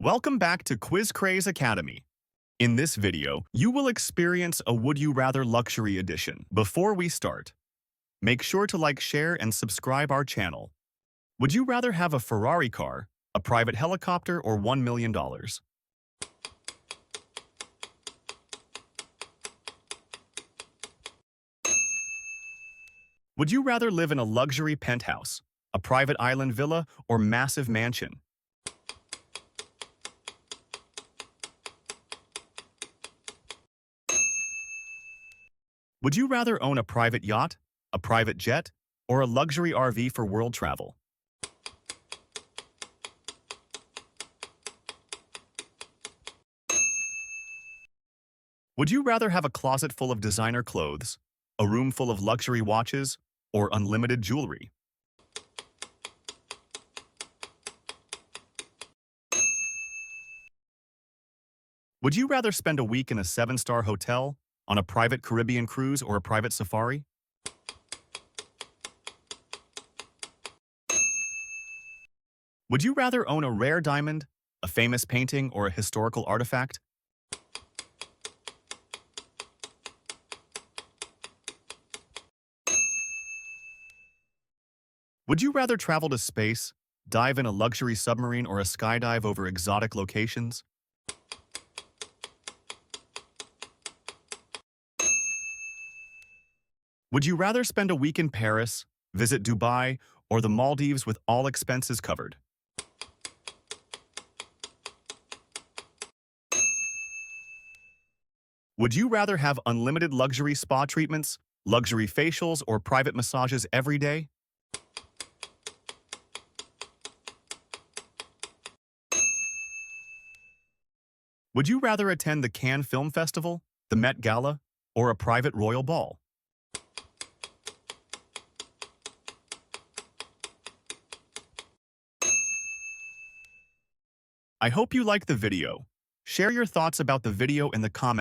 Welcome back to Quiz Craze Academy. In this video, you will experience a Would You Rather Luxury Edition. Before we start, make sure to like, share, and subscribe our channel. Would you rather have a Ferrari car, a private helicopter, or $1 million? Would you rather live in a luxury penthouse, a private island villa, or massive mansion? Would you rather own a private yacht, a private jet, or a luxury RV for world travel? Would you rather have a closet full of designer clothes, a room full of luxury watches, or unlimited jewelry? Would you rather spend a week in a seven-star hotel, on a private Caribbean cruise, or a private safari? Would you rather own a rare diamond, a famous painting, or a historical artifact? Would you rather travel to space, dive in a luxury submarine, or a skydive over exotic locations? Would you rather spend a week in Paris, visit Dubai, or the Maldives with all expenses covered? Would you rather have unlimited luxury spa treatments, luxury facials, or private massages every day? Would you rather attend the Cannes Film Festival, the Met Gala, or a private royal ball? I hope you liked the video. Share your thoughts about the video in the comments.